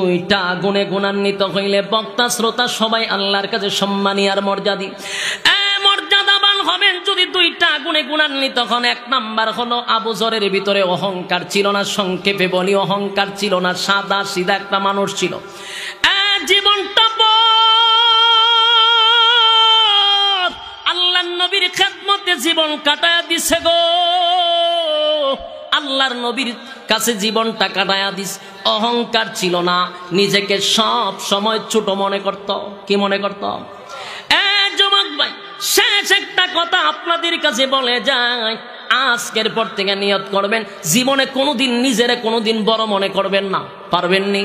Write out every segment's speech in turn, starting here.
দুইটা গুণে গুণান্বিত হইলে বক্তা শ্রোতা সবাই আল্লাহর কাছে সম্মানী আর মর্যাদি মর্যাদাবান হবেন যদি দুইটা গুণে গুণান্বিত হন। এক নাম্বার হলো আবু যরের ভিতরে অহংকার ছিল না, সংক্ষেপে বলি অহংকার ছিল না, সাদা সিধা একটা মানুষ ছিল। জীবনটা আল্লাহর নবীর খেদমতে জীবন কাটায়া দিছে গো, আল্লাহর নবীর কাছে জীবনটা কাটায়া দিস। অহংকার ছিল না, নিজেকে সব সময় ছোট মনে করত। কি মনে করত? যুবক ভাই, শেষ একটা কথা আপনাদের কাছে বলে যায়, আজকের পর থেকে নিয়ত করবেন জীবনে কোনোদিন নিজেরে কোনোদিন বড় মনে করবেন না। পারবেননি?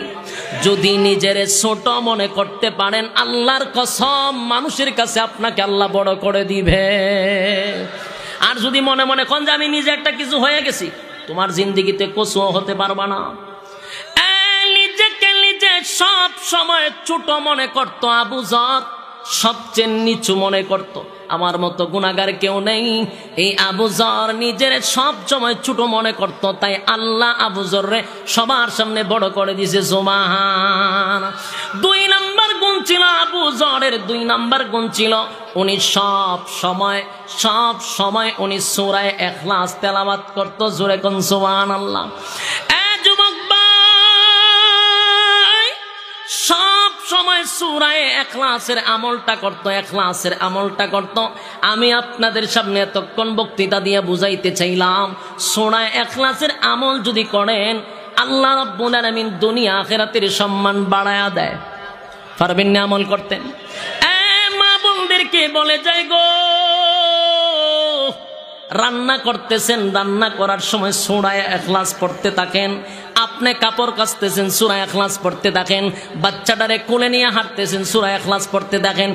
যদি নিজেরে ছোট মনে করতে পারেন, আল্লাহর কসম মানুষের কাছে আপনাকে আল্লাহ বড় করে দিবে। আর যদি মনে মনে কোন যে আমি নিজে একটা কিছু হয়ে গেছি, তোমার জিন্দেগিতে কচুও হতে পারবা না। নিজেকে নিজে সব সময় ছোট মনে করত আবু যর, সবচেয়ে নিচু মনে করত। আমার মতো গুনাহগার কেউ নেই। এই আবু যর নিজের সব সময় ছোট মনে করত, তাই আল্লাহ আবু যররে সবার সামনে বড় করে দিয়েছে। সুবহান। 2 নাম্বার গুণ ছিল আবু যরের, 2 নাম্বার গুণ ছিল উনি সব সময় উনি সূরা ইখলাস তেলাওয়াত করত। জোরে কোন সুবহানাল্লাহ। যুবক ভাই, সব সময় সূরা ইখলাসের আমলটা করত, ইখলাসের আমলটা করত। আমি আপনাদের সামনে এতক্ষণ বক্তৃতা দিয়ে বুঝাইতে চাইলাম, সূরা ইখলাসের আমল যদি করেন, আল্লাহ রাব্বুল আলামিন দুনিয়া আখিরাতের সম্মান বাড়ায়া দেয়। পারবেন না আমল করতেন? মা বোনদেরকে বলে যাই গো, রান্না করতেছেন, রান্না করার সময় সূরা ইখলাস পড়তে থাকেন। আপনি কাপড় কাচতেছেন, সূরা ইখলাস পড়তে থাকেন। বাচ্চাটারে কোলে নিয়ে হাঁটতেছেন, সূরা ইখলাস পড়তে থাকেন।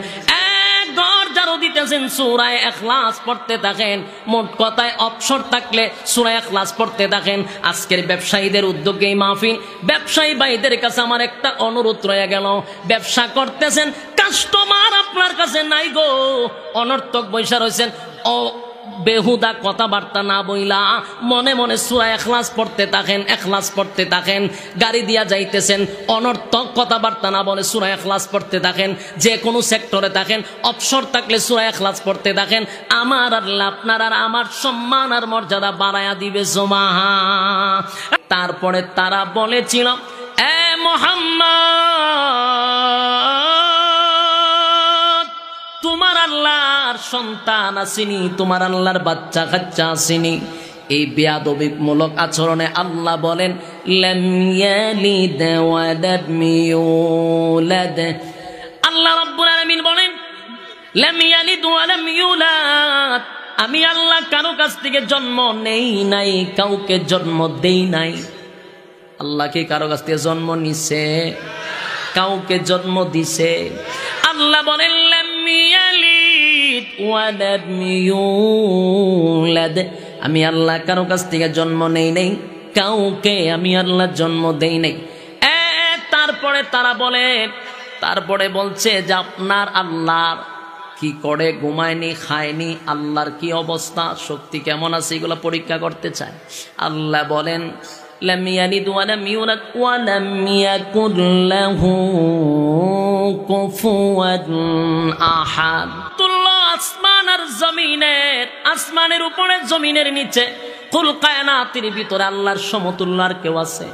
ঘর ঝাড়ু দিতেছেন, সূরা ইখলাস পড়তে থাকেন। মোট কথায় অবসর থাকলে সূরা ইখলাস পড়তে থাকেন। আজকের ব্যবসায়ীদের উদ্যোগে এই মাহফিল, ব্যবসায়ী ভাইদের কাছে আমার একটা অনুরোধ রয়ে গেল, ব্যবসা করতেছেন, কাস্টমার আপনার কাছে নাই গো, অনর্থক বৈশা রয়েছেন, বেহুদা কথাবার্তা না বইলা মনে মনে সূরা ইখলাস পড়তে থাকেন, ইখলাস পড়তে থাকেন। গাড়ি দিয়া যাইতেছেন, অনর্থক কথাবার্তা না বলে সূরা ইখলাস পড়তে থাকেন। যে কোনো সেক্টরে থাকেন, অবসর থাকলে সূরা ইখলাস পড়তে থাকেন। আমার আল্লাহ আপনার আর আমার সম্মান আর মর্যাদা বাড়ায়া দিবে। সুবহান। তারপরে তারা বলেছিল, এ মুহাম্মদ, তোমার আল্লাহর সন্তান আসেনি, তোমার আল্লাহর বাচ্চা কাচ্চা আসেনি। এই বেয়াদবিমূলক আচরণে আল্লাহ বলেন, লাম ইয়ালিদ ওয়া লাম ইউলাদ। আল্লাহ রাব্বুল আলামিন বলেন, লাম ইয়ালিদ ওয়া লাম ইউলাদ, আমি আল্লাহ কারো কাছ থেকে জন্ম নেই নাই, কাউকে জন্ম দেই নাই। আল্লাহ কি কারো কাছ থেকে জন্ম নিছে? কাউকে জন্ম দিছে। আল্লাহ বলেন, লাম ইয়ালিদ ওয়া লাম ইউলাদ, আমি আল্লাহ কারো কাছ থেকে জন্ম নেই নাই, কাউকে আমি আল্লাহ জন্ম দেই নাই। তারপরে তারা বলে, তারপরে বলছে যে আপনার আল্লাহ কি করে, ঘুমায়নি, খায়নি, আল্লাহর কি অবস্থা, শক্তি কেমন আছে, এগুলো পরীক্ষা করতে চায়। আল্লাহ বলেন, লাম ইয়ালিদ ওয়া লাম ইউলাদ ওয়া লাম ইয়াকুল লাহু কুফুয়ান আহাদ। আসমান আর জমিনের, আসমানের উপরে জমিনের নিচে, কুল কায়নাতের ভিতরে আল্লাহর সমতুল্য আর কেউ আছে?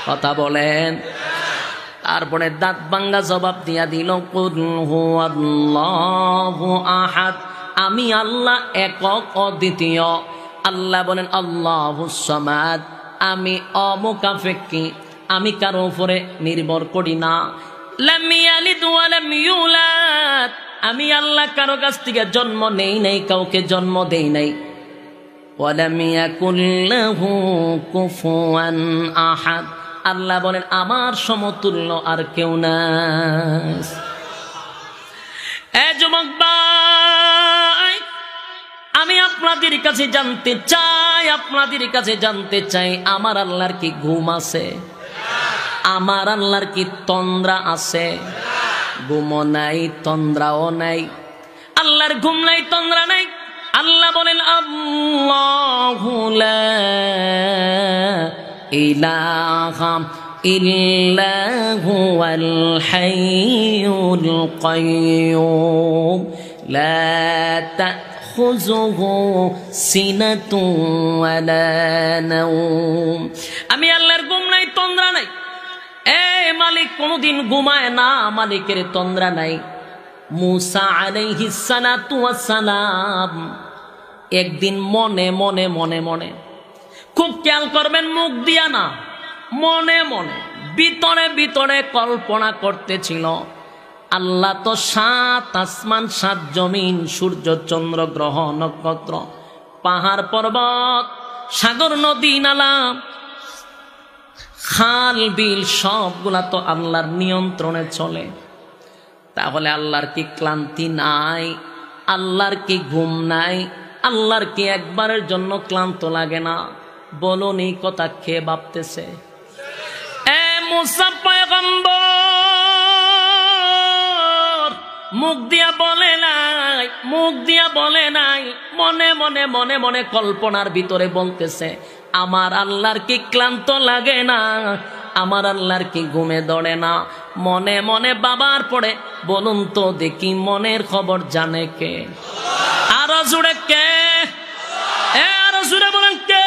কথা বলেন। তারপরে দাঁত ভাঙ্গা জবাব দিয়া দিল, কুল হুয়াল্লাহু আহাদ, আমি আল্লাহ একক অদ্বিতীয়। আল্লাহ বলেন, আল্লাহুস সামাদ, আমি অমুখাপেক্ষী, আমি কারো উপরে নির্ভর করি না। লাম ইয়ালিদ ওয়া লাম ইউলাদ, আমি আল্লাহ কারো কাছ থেকে জন্ম নেই নাই, কাউকে জন্ম দেই নাই। ওয়া লাম ইয়াকুল লাহু কুফুয়ান আহাদ, আল্লাহ বলেন আমার সমতুল্য আর কেউ নাই। যুবক ভাই, আমি আপনাদের কাছে জানতে চাই, আপনাদের কাছে জানতে চাই, আমার আল্লাহর কি ঘুম আছে? আমার আল্লাহর কি তন্দ্রা আছে? ঘুমও নাই, তন্দ্রাও নাই। আল্লাহর ঘুম নাই, তন্দ্রা নাই। আল্লাহ বলেন, আল্লাহু লা ইলাহা ইল্লা হুয়াল হাইয়ুল কাইয়্যুম লা তাখুযুহু সিনাতুন ওয়ালা নাওম। আমি আল্লাহর ঘুম নাই, তন্দ্রা নাই। মালিক কোনদিন ঘুমায় না, মালিকের তন্দ্রা নাই। মুসা আলাইহিস সালাতু ওয়াস সালাম একদিন মনে মনে মনে মনে, খুব খেয়াল করবেন, মুখ দিয়া না, মনে মনে ভিতরে ভিতরে কল্পনা করতেছিল, আল্লাহ তো 7 আসমান 7 জমিন, সূর্য চন্দ্র গ্রহ নক্ষত্র, পাহাড় পর্বত, সাগর নদী নালা, খাল বিল, সবগুলা তো আল্লাহর নিয়ন্ত্রণে চলে। তাহলে আল্লাহর কি ক্লান্তি নাই? আল্লাহর কি ঘুম নাই? আল্লাহর কি একবারের জন্য ক্লান্ত লাগে না? বলুন, এই কথা খেয়ে ভাবতেছে? মুসা পয়গম্বর মুখ দিয়া বলে নাই, মুখ দিয়া বলে নাই, মনে মনে মনে মনে কল্পনার ভিতরে বলতেছে, আমার আল্লাহর কি ক্লান্ত লাগে না? আমার আল্লাহর কি ঘুমে ধরে না? মনে মনে বাবার পড়ে, বলুন তো দেখি, মনের খবর জানে কে? আরো জুড়ে কে? আরো জুড়ে বলেন কে?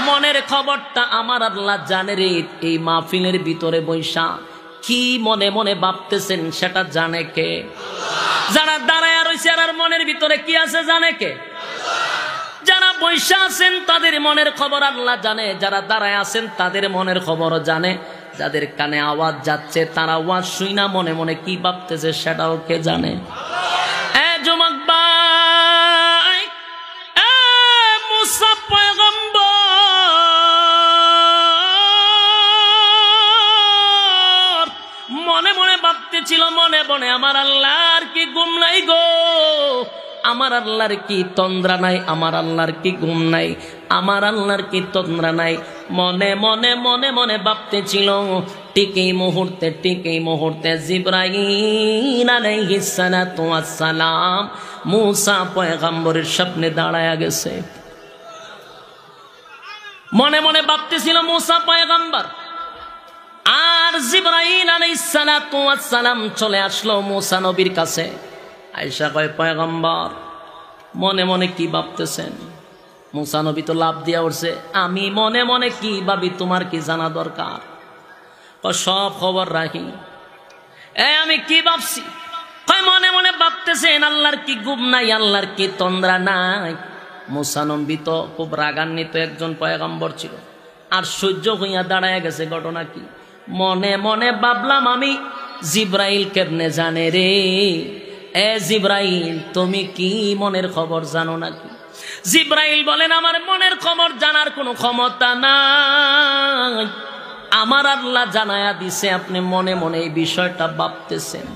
মনের খবরটা আমার আল্লাহ জানে রে। এই মাহফিলের ভিতরে বৈশা কি মনে মনে ভাবতেছেন সেটা জানে কে? যারা দাঁড়ায় রয়েছে আর মনের ভিতরে কি আছে জানে কে? যারা বৈশা আছেন তাদের মনের খবর আল্লাহ জানে, যারা দাঁড়ায় আছেন তাদের মনের খবরও জানে। যাদের কানে আওয়াজ যাচ্ছে তারা আওয়াজ শুই না মনে মনে কি ভাবতেছে সেটাও কে জানে? যুবক ভাই, মুসা পয়গম্বর মনে মনে ভাবতেছিল, মনে মনে, আমার আল্লাহর কি ঘুম নাই গো? আমার আল্লাহর কি তন্দ্রা নাই? আমার আল্লাহর কি ঘুম নাই? আমার আল্লাহর কি তন্দ্রা নাই? মনে মনে মনে মনে ভাবতেছিল। ঠিক এই মুহূর্তে জিবরাইল আলাইহিস সালাতু ওয়াস সালাম মুসা পয়গম্বরের সামনে দাঁড়ায়া গেছে। মনে মনে ভাবতেছিল মুসা পয়গম্বর, আর জিবরাইল আলাইহিস সালাতু ওয়াস সালাম চলে আসলো মুসা নবীর কাছে। আয়েশা কয়, পয়গম্বর মনে মনে কি ভাবতেছেন? মুসা নবী তো লাভ দিয়া উঠছে, আমি মনে মনে কি ভাবি তোমার কি জানা দরকার? সব খবর রাখি। আমি কি ভাবছি? মনে মনে ভাবতেছেন আল্লাহর কি ঘুম নাই? আল্লাহর কি তন্দ্রা নাই? মুসা নবী তো খুব রাগান্বিত একজন পয়গম্বর ছিল, আর সহ্য হইয়া দাঁড়ায় গেছে। ঘটনা কি? মনে মনে ভাবলাম, আমি জিবরাইল কেমনে জানে রে? জিবরাইল, তুমি কি মনের খবর জানো নাকি? জিবরাইল বলেন, আমার মনের খবর জানার কোনো ক্ষমতা নাই, আমার আল্লাহ জানায়া দিছে। আপনি মনে মনে এই বিষয়টা ভাবতেছেন,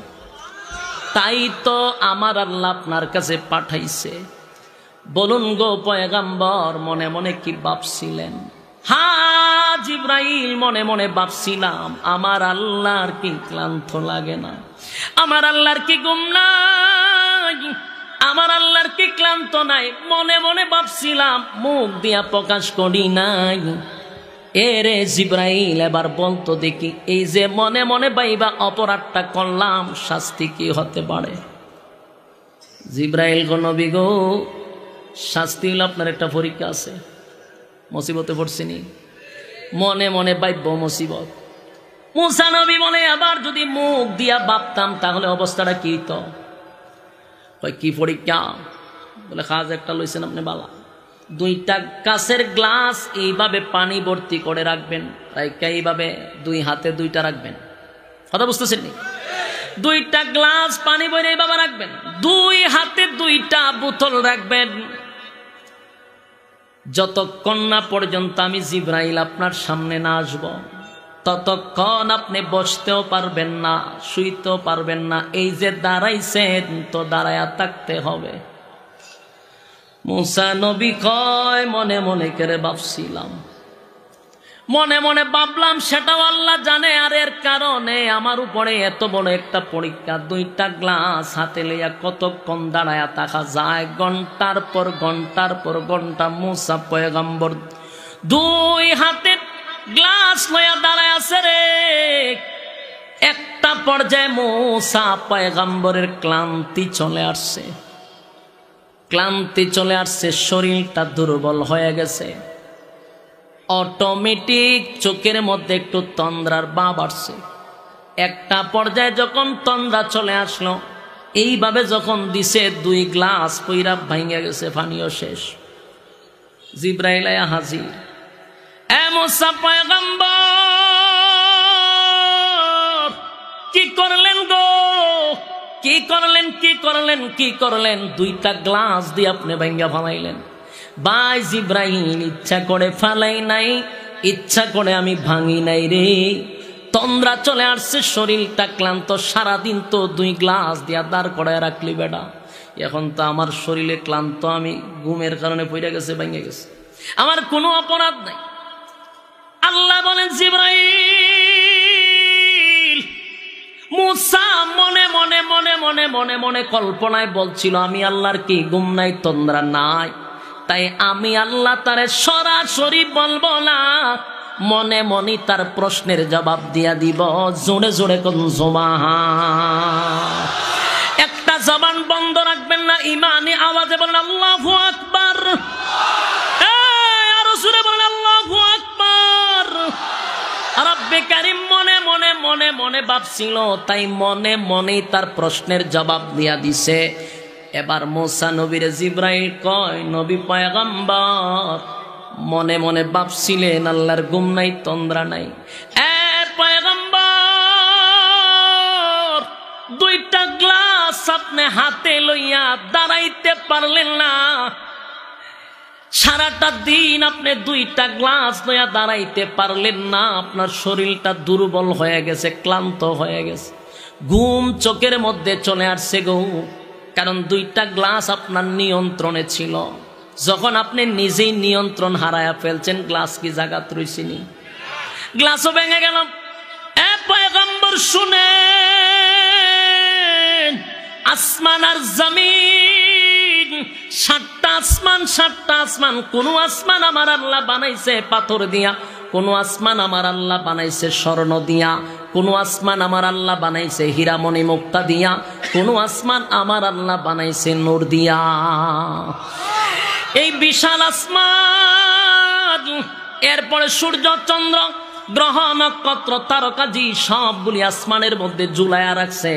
তাই তো আমার আল্লাহ আপনার কাছে পাঠাইছে। বলুন গো পয়গম্বর, মনে মনে কি ভাবছিলেন? হ্যাঁ জিবরাইল, মনে মনে ভাবছিলাম, আমার আল্লাহর কি ক্লান্ত লাগে না? আমার আল্লাহর কি ঘুম নাই? আমার আল্লাহর কি ক্লান্ত নাই? মনে মনে ভাবছিলাম, মুখ দিয়া প্রকাশ করি নাই। এরে জিবরাইল, এবার বলতো দেখি, এই যে মনে মনে বাইবা অপরাধটা করলাম, শাস্তি কি হতে পারে? জিবরাইল গো, নবী গো, শাস্তি হলো আপনার একটা পরীক্ষা আছে, মুসিবতে পড়ছিনি, মনে মনে বাইব মুসিবত। মুসা নবী বলে, আবার যদি মুখ দিয়া ভাবতাম তাহলে অবস্থাটা কি তো? কি পরীক্ষা? বলে, কাজ একটা লইছেন আপনি বালা, 2টা কাঁচের গ্লাস এইভাবে পানি ভর্তি করে রাখবেন, এইভাবে 2 হাতে 2টা রাখবেন। কথা বুঝতেছেন নি? 2টা গ্লাস পানি ভরে এইভাবে রাখবেন, 2 হাতে 2টা বোতল রাখবেন। যতক্ষণ না পর্যন্ত আমি জিবরাইল আপনার সামনে না আসব, ততক্ষণ আপনি বসতেও পারবেন না, শুইতেও পারবেন না। এই যে দাঁড়াইছেন, তো দাঁড়ায়া থাকতে হবে। মুসা নবী কয়, মনে মনে করে ভাবছিলাম, মনে মনে ভাবলাম, সেটাও আল্লাহ জানে। আর এর কারণে আমার উপরে এত বড় একটা পরীক্ষা। 2টা গ্লাস হাতে লইয়া কতক্ষণ দাঁড়ায়া থাকা যায়? ঘন্টার পর ঘন্টা মুসা পয়গম্বর 2 হাতে গ্লাস লয়া দাঁড়ায় আছে রে। একটা পর্যায়ে মূসা পয়গম্বরের ক্লান্তি চলে আসছে, ক্লান্তি চলে আসছে, শরীরটা দুর্বল হয়ে গেছে। অটোমেটিক চোখের মধ্যে একটু তন্দ্রার ভাব আসছে। একটা পর্যায়ে যখন তন্দ্রা চলে আসলো, এইভাবে যখন দিছে 2 গ্লাস পইরা ভাঙে গেছে, পানিও শেষ। জিব্রাইল আয়া হাজির। এ মূসা পয়গম্বর কি করলেন গো, কি করলেন, কি করলেন, কি করলেন? 2টা গ্লাস দিয়ে আপনি ভাঙা ফালাইলেন। ভাই জিব্রাইল, ইচ্ছা করে ফালাই নাই, ইচ্ছা করে আমি ভাঙি নাই রে। তন্দ্রা চলে আসছে, শরীরটা ক্লান্ত, সারাদিন তো 2 গ্লাস দিয়া দাঁড় করায় রাখলি বেটা। এখন তো আমার শরীরে ক্লান্ত, আমি ঘুমের কারণে পড়ে গেছে, ভেঙে গেছে, আমার কোনো অপরাধ নাই। আল্লাহ বলেন জিব্রাইল, মূসা মনে মনে মনে মনে মনে মনে কল্পনায় বলছিল, আমি আল্লাহর কি ঘুম নাই, তন্দ্রা নাই? তাই আমি আল্লাহ তারে সরাসরি বলবো না, মনে মনে তার প্রশ্নের জবাব দিয়া দিব। জোরে জোরে কোন সুবহান। একটা জবান বন্ধ রাখবেন না, ইমানি আওয়াজে বলেন আল্লাহু আকবার। আরো জোরে বলেন আল্লাহু আকবার। রব্বে কারীম মনে মনে মনে মনে ভাবছিল, তাই মনে মনে তার প্রশ্নের জবাব দিয়া দিছে। এবার মূসা নবীরে জিব্রাইল কয়, নবী পয়গম্বর মনে মনে ভাবছিলেন আল্লাহর ঘুম নাই, তন্দ্রা নাই। এ পয়গম্বর, 2টা গ্লাস আপনি হাতে লইয়া দাঁড়াইতে পারলেন না। সারাটা দিন আপনি 2টা গ্লাস লইয়া দাঁড়াইতে পারলেন না। আপনার শরীরটা দুর্বল হয়ে গেছে, ক্লান্ত হয়ে গেছে, ঘুম চোখের মধ্যে চলে আসছে গো। কারণ 2টা গ্লাস আপনার নিয়ন্ত্রণে ছিল। যখন আপনি নিজেই নিয়ন্ত্রণ হারায়া ফেলছেন, গ্লাস কি জায়গাত রইছিনি, গ্লাসও ভেঙে গেল। এ পয়গম্বর শুনেন, আসমান আর জমিন, 7টা আসমান, 7টা আসমান। কোন আসমান আমার আল্লাহ বানাইছে পাথর দিয়া, কোন আসমান আমার আল্লাহ বানাইছে স্বর্ণ দিয়া, কোন আসমান আমার আল্লাহ বানাইছে হীরামণি মুক্তা দিয়া, কোন আসমান আমার আল্লাহ বানাইছে নূর দিয়া। এই বিশাল আসমান, এরপরে সূর্য চন্দ্র গ্রহ নক্ষত্র তারকাজি সবগুলি আসমানের মধ্যে ঝুলাইয়া রাখছে।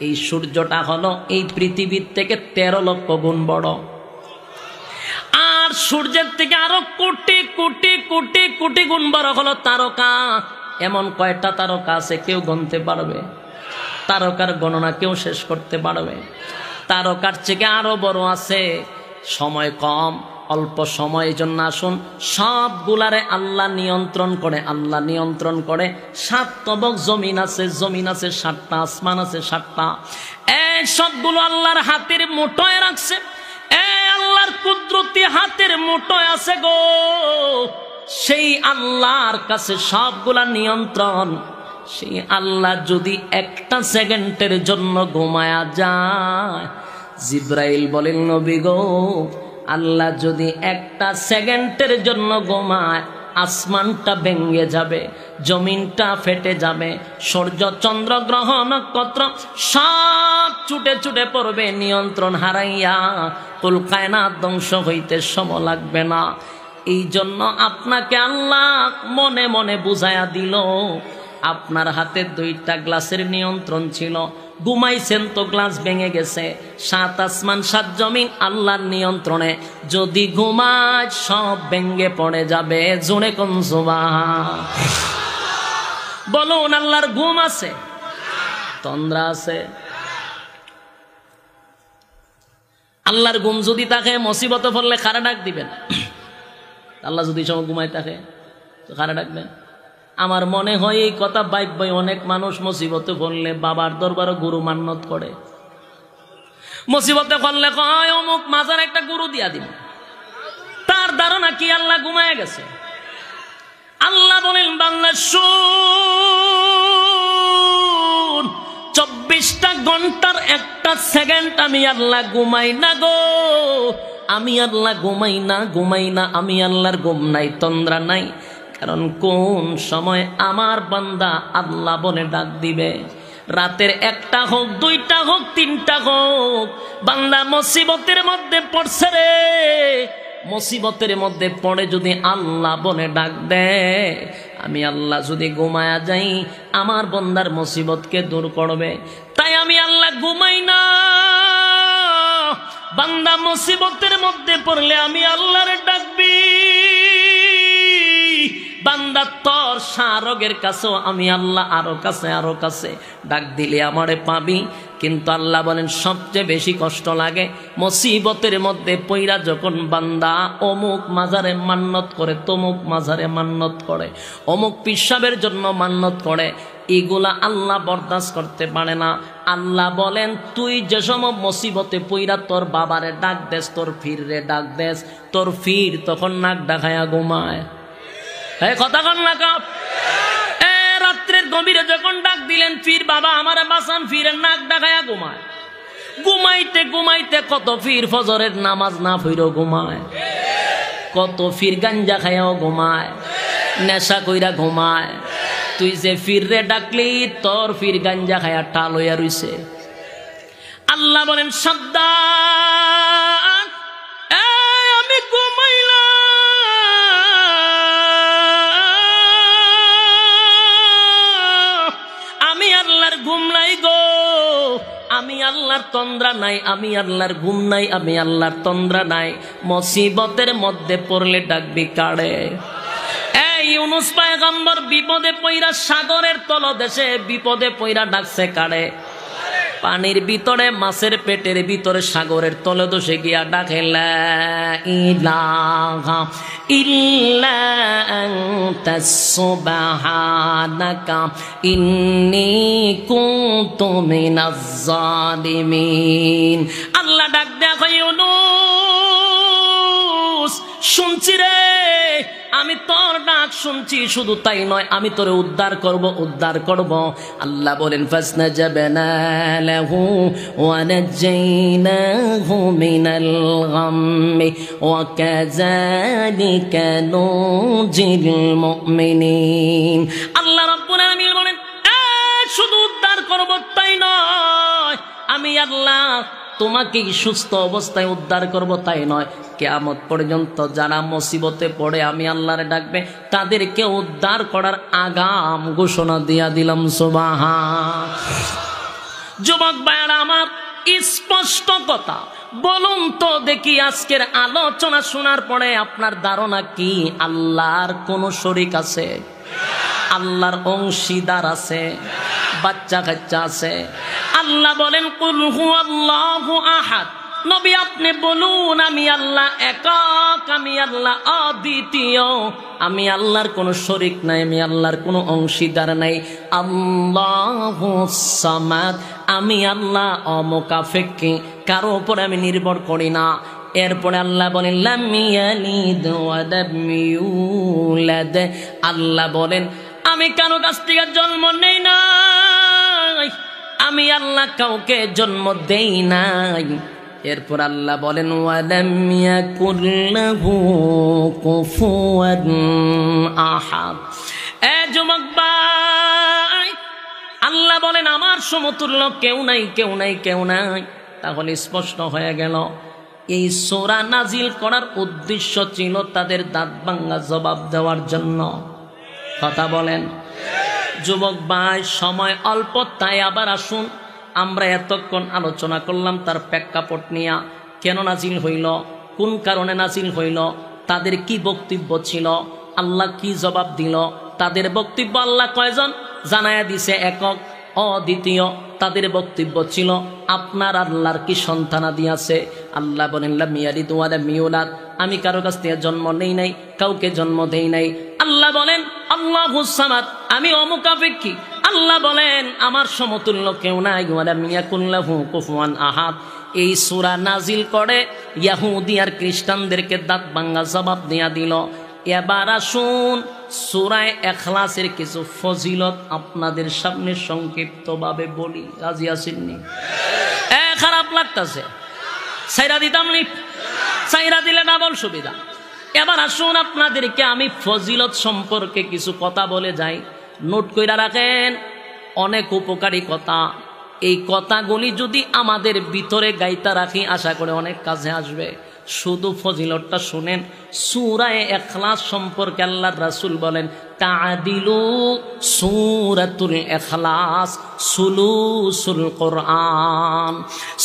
এই সূর্যটা হলো এই পৃথিবীর থেকে 13 লক্ষ গুণ বড়, আর সূর্যের থেকে আরো কোটি কোটি কোটি কোটি গুণ বড় হলো তারকা। এমন কয়টা তারকা আছে কেউ গুনতে পারবে? তারকার গণনা কেউ শেষ করতে পারবে? তারকার থেকে আরো বড় আছে, সময় কম, অল্প সময়ের জন্য আসুন সবগুলারে আল্লাহ নিয়ন্ত্রণ করে, আল্লাহ নিয়ন্ত্রণ করে। 7 তবক জমিন আছে, জমিন আছে 7টা, আসমান আছে 7টা। এই সবগুলো আল্লাহর হাতের মুঠোয় রাখছে। আল্লাহর কুদরতি হাতের মুঠোয় আছে গো। সেই আল্লাহর কাছে সবগুলা নিয়ন্ত্রণ। সেই আল্লাহ যদি একটা সেকেন্ডের জন্য ঘুমায়া যায়, জিব্রাইল বলেন নবী গো, আল্লাহ যদি একটা সেকেন্ডের জন্য ঘুমায়, আসমানটা ভেঙে যাবে, জমিনটা ফেটে যাবে, সূর্য চন্দ্র গ্রহ নক্ষত্র সব ছুটে ছুটে পড়বে, নিয়ন্ত্রণ হারাইয়া কুল কায়নাত ধ্বংস হইতে সময় লাগবে না। এই জন্য আপনাকে আল্লাহ মনে মনে বুঝাইয়া দিল, আপনার হাতে 2টা গ্লাসের নিয়ন্ত্রণ ছিল, ঘুমাইছেন তো গ্লাস ভেঙে গেছে। 7 আসমান 7 জমিন আল্লাহর নিয়ন্ত্রণে, যদি ঘুমায় সব ভেঙে পড়ে যাবে। জোরে কোন সুবহান। বলুন, আল্লাহর ঘুম আছে, তন্দ্রা আছে? আল্লাহর ঘুম যদি থাকে, মুসিবতে পড়লে কারে ডাক দিবেন? আল্লাহ যদি সময় ঘুমায় থাকে তো কারে ডাকবেন? আমার মনে হয় এই কথা ভাই অনেক মানুষ মুসিবতে পড়লে বাবার দরবারে গুরু মান্নত করে। মুসিবতে পড়লে কয় অমুক মাজার একটা গুরু দিয়া দিব। তার ধারণা কি আল্লাহ ঘুমায় গেছে। আল্লাহ বলেন, বান্দা শুন, 24টা ঘন্টার একটা সেকেন্ড আমি আল্লাহ ঘুমাই না গো। আমি আল্লাহ ঘুমাই না, ঘুমাই না। আমি আল্লাহর ঘুম নাই, তন্দ্রা নাই। কারণ কোন সময় আমার বান্দা আল্লাহ বলে ডাক দিবে, রাতের 1টা হোক 2টা হোক 3টা হোক, বান্দা মুসিবতের মধ্যে পড়ছে রে, মুসিবতের মধ্যে পড়ে যদি আল্লাহ বলে ডাক দেয়, আমি আল্লাহ যদি ঘুমায়া যাই আমার বান্দার মুসিবতকে দূর করবে। তাই আমি আল্লাহ ঘুমাই না, বান্দা মুসিবতের মধ্যে পড়লে আমি আল্লাহরে ডাকবি। বান্দা তোর শারগের কাছেও আমি আল্লাহ আরো কাছে ডাক দিলে আমারে পাবি। কিন্তু আল্লাহ বলেন সবচেয়ে বেশি কষ্ট লাগে মুসিবতের মধ্যে পইরা যখন বান্দা অমুক মাজারে মান্নত করে, তমুক মাজারে মান্নত করে, অমুক পিসাবের জন্য মান্নত করে, এগুলা আল্লাহ বরদাস্ত করতে পারে না। আল্লাহ বলেন তুই যে সময় মুসিবতে পইরা তোর বাবারে ডাক দেস, তোর ফিররে ডাক দেস, তোর ফির তখন নাক ডাকায়া ঘুমায়। হ্যাঁ কথা কন না কাপ। রাত্রের গভীরে যখন ডাক দিলেন ফির বাবা আমারে বাঁচান, ফিরের নাক ডাকায়া ঘুমায়। ঘুমাইতে ঘুমাইতে কত ফির ফজরের নামাজ না ফিরো ঘুমায়, কত ফির গাঞ্জা খায়াও ঘুমায়, নেশা কইরা ঘুমায়। তুই যে ফিররে ডাকলি তোর ফির গাঞ্জা খায়া টাল হইয়া রইছে। আল্লাহ বলেন সাবধান, আমি ঘুমাইলাম, আমি আল্লাহর ঘুম নাই গো, আমি আল্লাহর তন্দ্রা নাই, আমি আল্লাহর ঘুম নাই, আমি আল্লাহর তন্দ্রা নাই। মুসিবতের মধ্যে পড়লে ডাকবি কাড়ে। ইউনুস পয়গম্বর বিপদে পইরা সাগরের তলদেশে বিপদে পইরা ডাকছে কাড়ে। পানির ভিতরে মাছের পেটের ভিতরে সাগরের তলদেশে গিয়া ডাকে লা ইলাহা ইল্লা আনতা সুবহানাকা ইন্নী কুনতু মিনাজ জালিমিন। আল্লাহ ডাক দেয়া কয় ইউনুস শুনছি রে, আমি তোর ডাক শুনছি, শুধু তাই নয় আমি তোরে উদ্ধার করব। আল্লাহ বলেন ফাসনাজাবনা লাহু ওয়া নাজাইনাহু মিনাল গাম্মি ওয়া কাযালিকা নুজিল মুমিনিন। আল্লাহ রাব্বুল আলামিন বলেন শুধু উদ্ধার করব তাই নয়, আমি আল্লাহ তোমাকে সুস্থ অবস্থায় উদ্ধার করব তাই নয়, কিয়ামত পর্যন্ত যারা মুসিবতে পড়ে আমি আল্লাহরে ডাকবে তাদেরকে উদ্ধার করার আগাম ঘোষণা দিয়া দিলাম। সুবহান। যুবক ভাইরা আমার, স্পষ্ট কথা বলুন তো দেখি, আজকের আলোচনা শোনার পরে আপনার ধারণা কি আল্লাহর কোন শরীক আছে? আল্লাহর অংশীদার আছে? বাচ্চা কাচ্চা আছে? আল্লাহ বলেন কুল হুয়াল্লাহু আহাদ। নবী আপনি বলুন আমি আল্লাহ একক, আমি আল্লাহ অদ্বিতীয়, আমি আল্লাহর কোনো শরীক নাই, আমি আল্লাহর কোনো অংশীদার নাই। আল্লাহুস সামাদ, আমি আল্লাহ অমুখাপেক্ষী, কারো উপর আমি নির্ভর করি না। এরপরে আল্লাহ বলেন লাম ইয়ালিদ ওয়া লাম ইউলাদ। আল্লাহ বলেন আমি কারো কাছ থেকে জন্ম নেই নাই, আমি আল্লাহ কাউকে জন্ম দেই নাই। এরপর আল্লাহ বলেন ওয়ালাম ইয়াকুল লাহু কুফুয়ান আহাদ। যুবক ভাই, আল্লাহ বলেন আমার সমতুল্য কেউ নাই, কেউ নাই, কেউ নাই। তাহলে স্পষ্ট হয়ে গেল এই সূরা নাজিল করার উদ্দেশ্য ছিল তাদের দাঁত ভাঙা জবাব দেওয়ার জন্য। কথা বলেন যুবক ভাই, সময় অল্প, তাই আবার আসুন আমরা এতক্ষণ আলোচনা করলাম তার প্রেক্ষাপট নিয়ে, কেন নাজিল হইল, কোন কারণে নাজিল হইল, তাদের কি বক্তব্য ছিল, আল্লাহ কি জবাব দিল। তাদের বক্তব্য আল্লাহ কয়জন জানায়া দিছে, একক অদ্বিতীয়। তাদের বক্তব্য ছিল আপনার আল্লাহর কি সন্তানাদি আছে? আল্লাহ বলেন লাম ইয়ালিদ ওয়া লাম ইউলাদ, আমি কারো কাছ থেকে জন্ম নেই নাই, কাউকে জন্ম দেই নাই। আল্লাহ বলেন আল্লাহুস সামাদ, আমি অমুখাপেক্ষী। আল্লাহ বলেন আমার সমতুল্য কেউ নাই। ওয়া লাম ইয়াকুল লাহু কুফুয়ান আহাদ। এই সূরা নাজিল করে ইহুদি আর খ্রিস্টানদেরকে দাঁত ভাঙা জবাব দেয়া দিল। এবার আসুন সূরা ইখলাসের কিছু ফজিলত আপনাদের সামনে সংক্ষিপ্তভাবে বলি। রাজি আছেননি? খারাপ লাগতেছে? সাইরা দিতাম নি? সাইরা দিলে ডাবল সুবিধা। এবার আসুন আপনাদেরকে আমি ফজিলত সম্পর্কে কিছু কথা বলে যাই, নোট কইরা রাখেন। অনেক উপকারী কথা, এই কথাগুলি যদি আমাদের ভিতরে গাইতা রাখি আশা করে অনেক কাজে আসবে। শুধু ফজিলতটা শুনেন। সূরা ইখলাস সম্পর্কে আল্লাহর রাসূল বলেন, তাআদিলু সূরাতুল ইখলাস সুলুসুল কোরআন।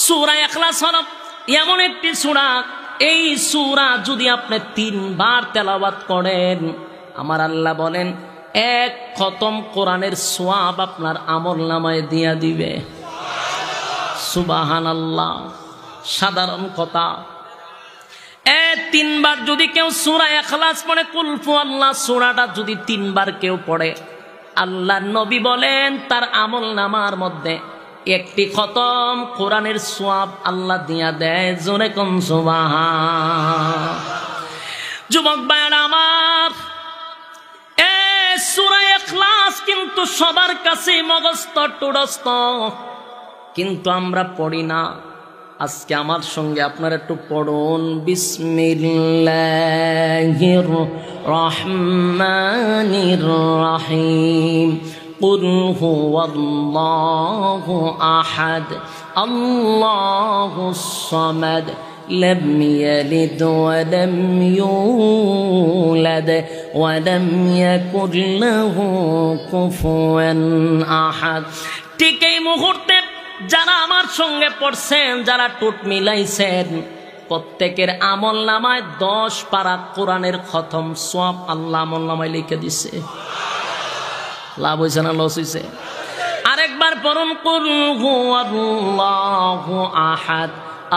সূরা ইখলাস হলো এমন একটি সূরা, এই সূরা যদি আপনি 3 বার তেলাওয়াত করেন, আমার আল্লাহ বলেন 1 খতম কোরআনের সওয়াব আপনার আমলনামায় দিয়া দিবে। সুবহানাল্লাহ। সাধারণ কথা। 3 বার যদি কেউ সূরা ইখলাস পড়ে, কুল হুয়াল্লাহ সূরাটা যদি 3 বার কেউ পড়ে, আল্লাহর নবী বলেন তার আমলনামার মধ্যে 1টি খতম কোরআনের সওয়াব আল্লাহ দিয়া দেয়। জোরে কোন সুবহান। যুবক ভাইরা আমার, সূরা ইখলাস কিন্তু সবার কাছে মুখস্থ টুডস্থ, কিন্তু আমরা পড়ি না। আজকে আমার সঙ্গে আপনারা একটু পড়ুন, বিসমিল্লাহির রহমানির রহিম। কুল হুয়াল্লাহু আহাদ আল্লাহুস সামাদ لم يلد ولم يولد ولم يكن له كفوا أحد। ঠিক এই মুহূর্তে যারা আমার সঙ্গে পড়ছেন, যারা টুট মিলাইছেন, প্রত্যেকের আমলনামায় 10 পারা কোরআনের খতম সওয়াব আল্লাহ আমলনামায় লিখে দিছে। লাভ হইছে না লস হইছে? আরেকবার পড়ুন, কুল হুয়াল্লাহু আহাদ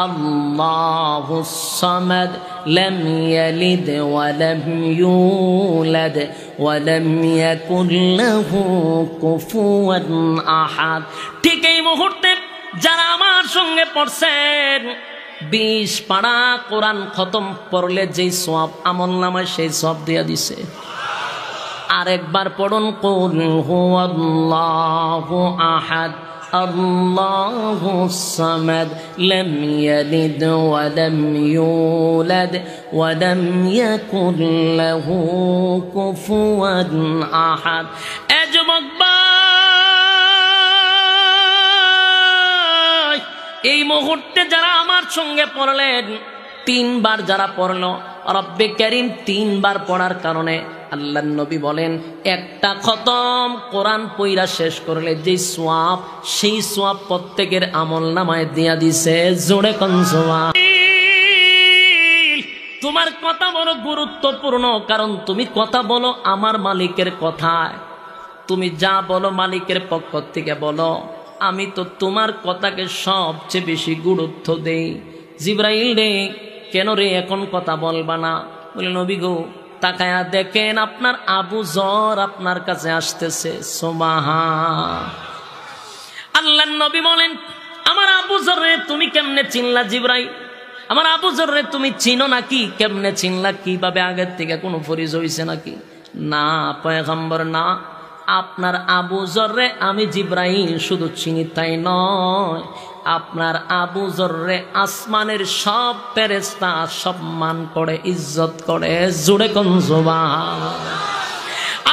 আল্লাহুস সামাদ লাম ইয়ালিদ ওয়া লাম ইউলাদ ওয়া লাম ইয়াকুল লাহু কুফুয়ান আহাদ। ঠিক এই মুহূর্তে যারা আমার সঙ্গে পড়ছেন, 20 পারা কোরআন খতম পড়লে যেই সওয়াব আমলনামায় সেই সওয়াব দিয়া দিছে। আরেকবার পড়ুন, কুল হুয়াল্লাহু আহাদ আল্লাহুস সামাদ লাম ইয়ালিদ ওয়া লাম ইউলাদ ওয়া লাম ইয়াকুল লাহু কুফুয়ান আহাদ। এ যুবক ভাই, এই মুহূর্তে যারা আমার সঙ্গে পড়লেন, 3 বার যারা পড়লো, রব্বে কারীম 3 বার পড়ার কারণে আল্লাহর নবী বলেন একটা খতম কোরআন পড়া শেষ করলে যে সওয়াব, সেই সওয়াব প্রত্যেকের আমলনামায় দিয়া দিছে। জোরে কোন সুবহান। তোমার কথা বড় গুরুত্বপূর্ণ, কারণ তুমি কথা বলো আমার মালিকের কথায়। তুমি যা বলো মালিকের পক্ষ থেকে বলো। আমি তো তোমার কথাকে সবচেয়ে বেশি গুরুত্ব দেই। জিবরাইল রে, কেন রে এখন কথা বলবা না? বলে, নবী গো, তাকায়া দেখেন আপনার আবু যর আপনার কাছে আসতেছে। সুবহান। আল্লাহর নবী বলেন, আমার আবু যর রে তুমি কেমনে চিনলা জিবরাইল? আমার আবু যর রে তুমি চিনো নাকি? কেমনে চিনলা? কিভাবে? আগের থেকে কোনো পরিচয় হইছে নাকি? না পয়গম্বর, না। আপনার আবু যর রে আমি জিবরাইল শুধু চিনি তাই নয়, আপনার আবু যর রে আসমানের সব ফেরেশতা সম্মান করে, ইজ্জত করে। জোরে কোন সুবহান।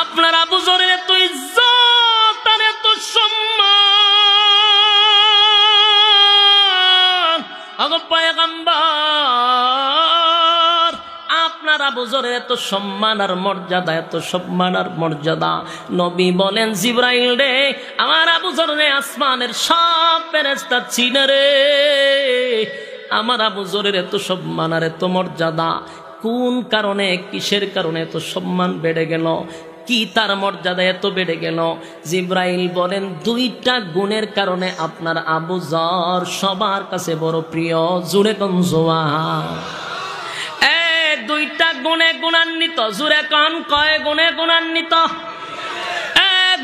আপনার আবু যরের এত ইজ্জত আর এত সম্মান, আগো পয়গম্বর, আপনার আবু যরের এত সম্মান আর মর্যাদা, এত সম্মান আর মর্যাদা। নবী বলেন, জিবরাইল রে, আমার আবু যর রে আসমানের সব ফেরেশতা চিনে রে। আমার আবু যরের এত সম্মান আর এত মর্যাদা কোন কারণে, কিসের কারণে এত সম্মান বেড়ে গেল? কি তার মর্যাদা এত বেড়ে গেল? জিবরাইল বলেন, 2টা গুণের কারণে আপনার আবু যর সবার কাছে বড় প্রিয়। জোরে কোন সুবহান। 2টা গুণে গুণান্বিত। জোরে কোন, কয় গুণে গুণান্বিত?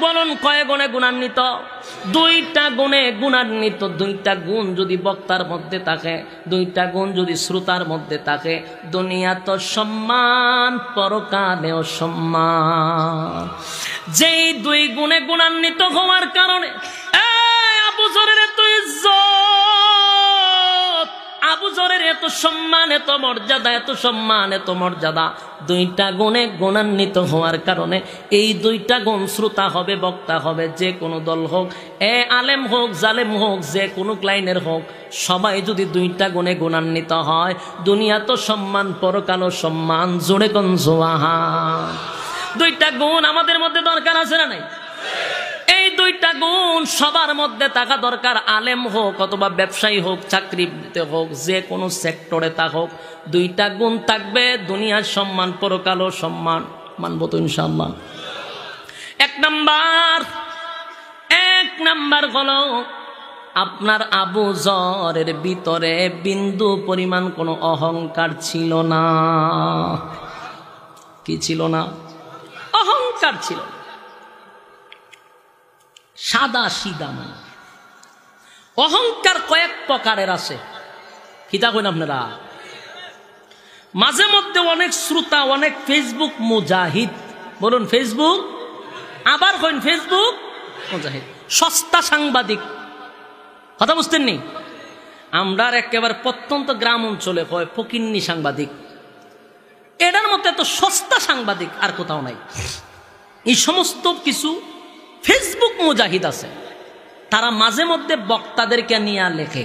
বলুন, কয় গুণে গুণান্বিত? 2টা গুণে গুণান্বিত। 2টা গুণ যদি বক্তার মধ্যে থাকে, 2টা গুণ যদি শ্রোতার মধ্যে থাকে, দুনিয়া তো সম্মান, পরকালেও সম্মান। যেই 2 গুণে গুণান্বিত হওয়ার কারণে আবু যরের এত ইজ্জত, আবু যরের এত সম্মান, এত মর্যাদা, এত সম্মান, এত মর্যাদা, দুইটা গুণে গুণান্বিত হওয়ার কারণে এই দুইটা গুণ শ্রোতা হবে, বক্তা হবে, যে কোনো দল হোক, আলেম হোক, জালেম হোক, যে কোনো লাইনের হোক, সবাই যদি দুইটা গুণে গুণান্বিত হয়, দুনিয়া তো সম্মান, পরকালও সম্মান। জোরে কোন সুবহান। দুইটা গুণ আমাদের মধ্যে দরকার আছে না নাই? এই দুইটা গুণ সবার মধ্যে থাকা দরকার। আলেম হোক অথবা ব্যবসায়ী হোক, চাকরিতে হোক, যে কোনো সেক্টরে তা হোক, দুইটা গুণ থাকবে, দুনিয়ার সম্মান, পরকালও সম্মান। মানব তো ইনশাআল্লাহ। এক নাম্বার হলো আপনার আবু যরের ভিতরে বিন্দু পরিমাণ কোনো অহংকার ছিল না। কি ছিল না? অহংকার ছিল না। সাদা সিধা মানে। অহংকার কয়েক প্রকারের আছে, কিতা কইন আপনারা? মাঝে মধ্যে অনেক শ্রোতা, অনেক ফেসবুক মুজাহিদ, বলুন ফেসবুক, আবার কইন ফেসবুক মুজাহিদ, সস্তা সাংবাদিক। কথা বুঝতেন নি? আমরা একেবারে প্রত্যন্ত গ্রাম অঞ্চলে হয় ফকিন্নি সাংবাদিক। এটার মধ্যে তো সস্তা সাংবাদিক আর কোথাও নাই। এই সমস্ত কিছু ফেসবুক মুজাহিদ আছে, তারা মাঝে মধ্যে বক্তাদেরকে নিয়ে লেখে।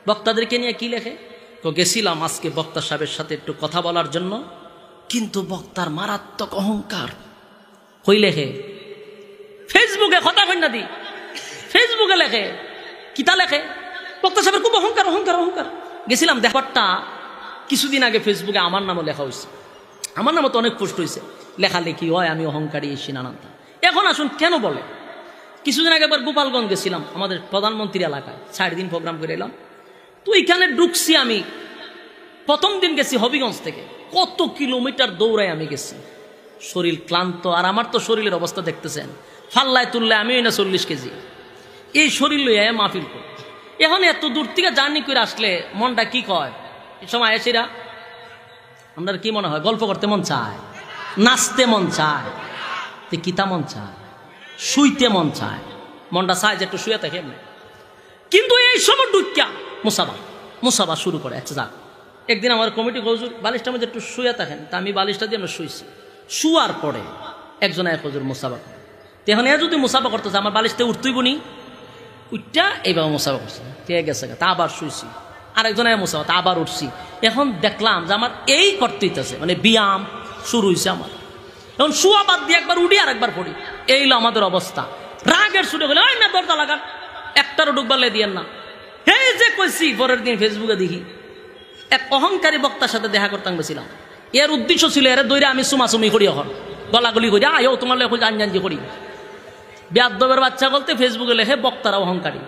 বক্তাদেরকে নিয়ে কি লেখে? তো গেছিলাম আজকে বক্তা সাহেবের সাথে একটু কথা বলার জন্য, কিন্তু বক্তার মারাত্মক অহংকার। কই লেখে? ফেসবুকে। কথা কই না দি, ফেসবুকে লেখে। কিতা লেখে? বক্তা সাহেবের খুব অহংকার, অহংকার, অহংকার। গেছিলাম ব্যাপারটা কিছুদিন আগে ফেসবুকে আমার নামও লেখা হয়েছে, আমার নামও তো অনেক পোস্ট হয়েছে, লেখালেখি হয় আমি অহংকারী, এসি নানানটা। এখন আসুন কেন বলে? কিছুদিন আগে একবার গোপালগঞ্জ গেছিলাম, আমাদের প্রধানমন্ত্রীর এলাকায় 4 দিন প্রোগ্রাম করে এলাম। তো এখানে ঢুকছি আমি, প্রথম দিন গেছি হবিগঞ্জ থেকে, কত কিলোমিটার দৌড়াই আমি গেছি, শরীর ক্লান্ত। আর আমার তো শরীরের অবস্থা দেখতেছেন, ফাল্লায় তুললে আমি না 40 কেজি, এই শরীর লইয়া মাহফিল করি। এখন এত দূর থেকে জার্নি করে আসলে মনটা কি কয়? এই সময় এসেরা আপনার কি মনে হয়? গল্প করতে মন চায়, নাচতে মন চায়, কিতা মন চায়, শুইতে মন চায়, মনটা চায় যে একটু শুয়ে থাকে এমনি। কিন্তু এই সময় ডুক্কা মুসাবা শুরু করে। আচ্ছা যাক, একদিন আমার কমিটি হুজুর বালিশটা মধ্যে একটু শুয়ে থাকেন, তা আমি বালিশটা দিয়ে আমরা শুইছি। শুয়ার পরে একজন এক হুজুর মুসাবা করে। এখন এ যদি মুসাফা করতেছে, আমার বালিশতে উঠতেই বুনি, উঠটা এইভাবে মুসাফা করছে, ঠিক গেছে, তা আবার শুইছি। আরেকজন মুসাফা, তা আবার উঠছি। এখন দেখলাম যে আমার এই করতে হইতেছে, মানে ব্যায়াম শুরু হয়েছে আমার। এখন শুয়া বাদ দিয়ে একবার উঠি আর একবার পড়ি, এই হলো আমাদের অবস্থা। রাগের ছুটে গেলে ওই না দরজা লাগান, একটারও ঢুকবালে দিয়েন না। এই যে কইছি, পরের দিন ফেসবুকে দেখি এক অহংকারী বক্তার সাথে দেখা করতাম গেছিলাম। এর উদ্দেশ্য ছিল এর দৈরে আমি সুমাসুমি করি, এখন গলাগলি করি, আয়ো তোমার লেখো আনজানজি করি। বেয়াদবের বাচ্চা বলতে ফেসবুকে লেখে বক্তারা অহংকারী।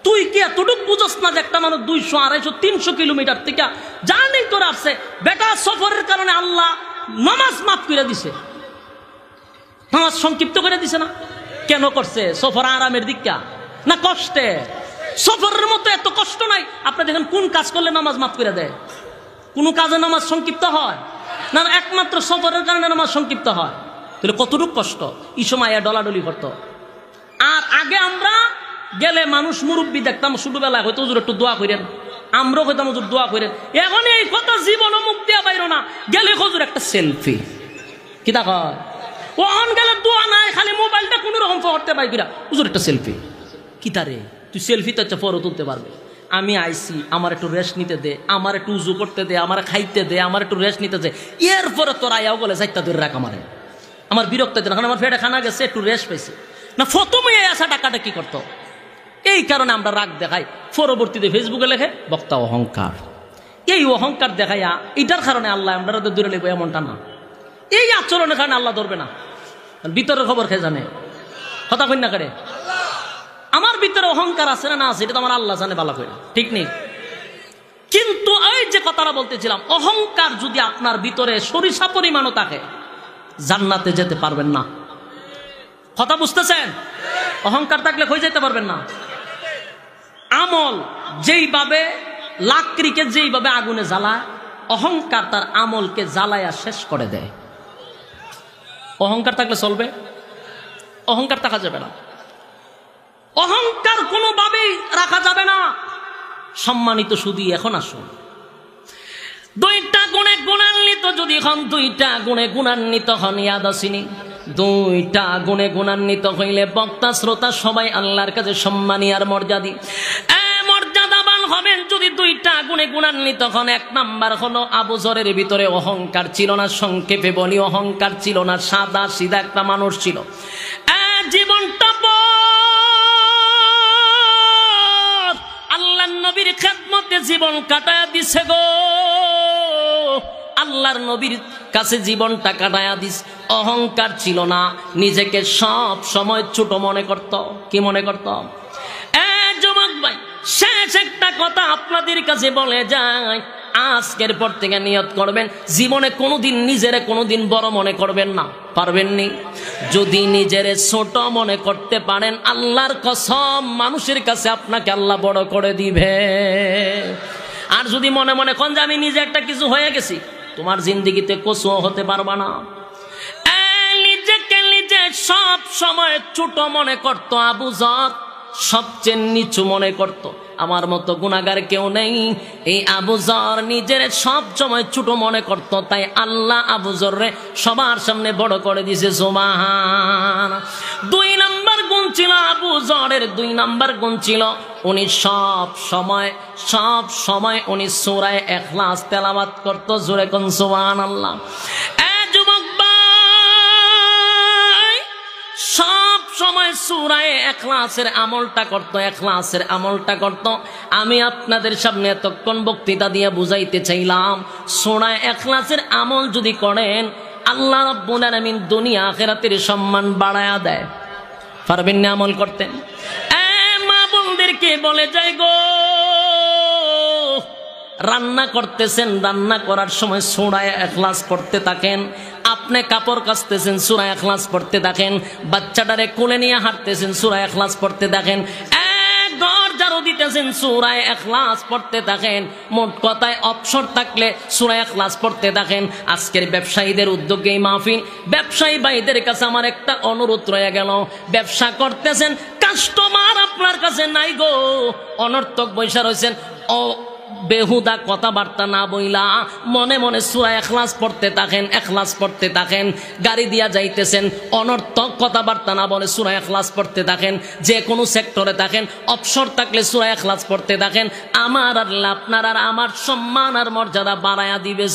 তুই কি এতটুক বুঝস না যে একটা মানুষ 200, 250, 300 কিলোমিটার থেকে জানি তোর আসছে, বেটা সফরের কারণে আল্লাহ নামাজ মাফ করে দিছে, নামাজ সংক্ষিপ্ত করে দিছে না? কেন করছে? সফর আরামের দিকটা না কষ্টে? সফরের মতো এত কষ্ট নাই। আপনি দেখেন কোন কাজ করলে নামাজ মাফ করে দেয়? কোন কাজে নামাজ সংক্ষিপ্ত হয় না? একমাত্র সফরের কারণে নামাজ সংক্ষিপ্ত হয়। তাহলে কতটুকু কষ্ট? এই সময় ডলাডলি করতো। আর আগে আমরা গেলে মানুষ মুরব্বী দেখতাম, ছোটবেলায় হয়তো হুজুর একটু দোয়া করেন, আমরাও হইতাম হুজুর দোয়া করেন। এখন এই কথা জীবনও মুখ দিয়া বাইরো না, গেলে হুজুর একটা সেলফি, কি দেখা ওখান গেলে দোয়া নাই, খালি মোবাইলটা কোন রকম করতে পাই কিরা, হুজুর একটা সেলফি। কি তারে তুই সেলফি তো একটা ফটো তুলতে পারবে? আমি আইসি, আমার একটু রেস্ট নিতে দে, আমার একটু উজু করতে দে, আমার খাইতে দে, আমার একটু রেস্ট নিতে দে। এরপরে তোর আয়াও বলে যাইতা ধরে রাখ, আমার বিরক্ত দিন, আমার ফেটে খানা গেছে, একটু রেস্ট পাইছে না। প্রথমে আসা টাকাটা কি করতো? এই কারণে আমরা রাগ দেখাই, পরবর্তীতে ফেসবুকে লেখে বক্তা অহংকার। এই অহংকার দেখাইয়া এটার কারণে আল্লাহ আমরা দূরে লেখবো এমনটা না। এই আচরণের কারণে আল্লাহ ধরবে না। ভিতরের খবর খেয়ে জানে, কথা কন্যা করে আমার ভিতরে অহংকার আছে না আছে, এটা তো আমার আল্লাহ জানে ভালো করে, ঠিক নেই? কিন্তু এই যে কথাটা বলতেছিলাম, অহংকার যদি আপনার ভিতরে সরিষা পরিমাণও থাকে, জান্নাতে যেতে পারবেন না। কথা বুঝতেছেন? অহংকার থাকলে কই যেতে পারবেন না। আমল যেইভাবে লাকড়িকে যেইভাবে আগুনে জ্বালায়, অহংকার তার আমলকে জ্বালায়া শেষ করে দেয়। অহংকার থাকলে চলবে? অহংকার থাকা যাবে না। অহংকার কোনোভাবেই রাখা যাবে না। সম্মানিত শুধু এখন আসুন, দুইটা গুণে গুণান্বিত যদি হন, দুইটা গুণে গুণান্বিত হন, ইয়াদ আসিনি, দুইটা গুণে গুণান্বিত হইলে বক্তা শ্রোতা সবাই আল্লাহর কাছে সম্মানী আর মর্যাদী মর্যাদাবান হবেন যদি দুইটা গুণে গুণান্বিত হন। এক নাম্বার হলো আবু যরের ভিতরে অহংকার ছিল না, সংক্ষেপে বলি অহংকার ছিল না, সাদা সিধা একটা মানুষ ছিল, জীবনটা আল্লাহর নবীর খেদমতে জীবন কাটায়া দিছে গো, আল্লাহর নবীর কাছে জীবনটা কাটায়া দিস। অহংকার ছিল না, নিজেকে সব সময় ছোট মনে করত। কি মনে করত? যুবক ভাই, শেষ একটা কথা আপনাদের কাছে বলে যায়, আজকের পর থেকে নিয়ত করবেন জীবনে কোনোদিন নিজেরে কোনোদিন বড় মনে করবেন না। পারবেননি? যদি নিজেরে ছোট মনে করতে পারেন, আল্লাহর কসম মানুষের কাছে আপনাকে আল্লাহ বড় করে দিবে। আর যদি মনে মনে কোন যে আমি নিজে একটা কিছু হয়ে গেছি, তোমার জিন্দেগিতে কচুও হতে পারবা না। নিজেকে নিজে সব সময় ছোট মনে করত আবু যর, সবচেয়ে নিচু মনে করত, আমার মতো গুনাহগার কেউ নেই। এই আবু যর নিজের সব সময় ছোট মনে করত, তাই আল্লাহ আবু যররে সবার সামনে বড় করে দিয়েছে। সুবহান। 2 নাম্বার গুণ ছিল আবু যরের, 2 নাম্বার গুণ ছিল উনি সব সময় উনি সূরা ইখলাস তেলাওয়াত করত। জোরে কোন সুবহানাল্লাহ। যুবক ভাই, সব সময় সূরা ইখলাসের আমলটা করত। আমি আপনাদের সামনে এতক্ষণ বক্তৃতা দিয়ে বুঝাইতে চাইলাম, সূরা ইখলাসের আমল যদি করেন, আল্লাহ রাব্বুল আলামিন দুনিয়া আখিরাতের সম্মান বাড়ায়া দেয়। পারবেন না আমল করতে? মা বোনদেরকে বলে যাই গো, রান্না করতেছেন, রান্না করার সময় সূরা ইখলাস পড়তে থাকেন। আপনি কাপড় কাচতেছেন, সূরা ইখলাস পড়তে থাকেন। বাচ্চাটারে কোলে নিয়ে হাঁটতেছেন, সূরা ইখলাস পড়তে থাকেন। ঘর ঝাড়ু দিতেছেন, সূরা ইখলাস পড়তে থাকেন। মোট কথায় অবসর থাকলে সূরা ইখলাস পড়তে থাকেন। আজকের ব্যবসায়ীদের উদ্যোগে এই মাহফিল, ব্যবসায়ী ভাইদের কাছে আমার একটা অনুরোধ রয়ে গেল, ব্যবসা করতেছেন, কাস্টমার আপনার কাছে নাই গো, অনর্থক বৈশা রয়েছেন, বেহুদা কথাবার্তা না বইলা মনে মনে সূরা ইখলাস পড়তে থাকেন। গাড়ি দিয়া যাইতেছেন, অনর্থক কথাবার্তা না বলে সূরা ইখলাস পড়তে থাকেন। যে কোনো সেক্টরে থাকেন, অবসর থাকলে সূরা ইখলাস পড়তে থাকেন। আমার আল্লাহ আপনার আর আমার সম্মান আর মর্যাদা বাড়ায়া দিবে।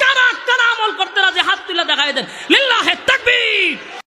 কারা কারা আমল করতে রাজি? হাত তুলে দেখাই দেন। লিল্লাহে তাকবীর।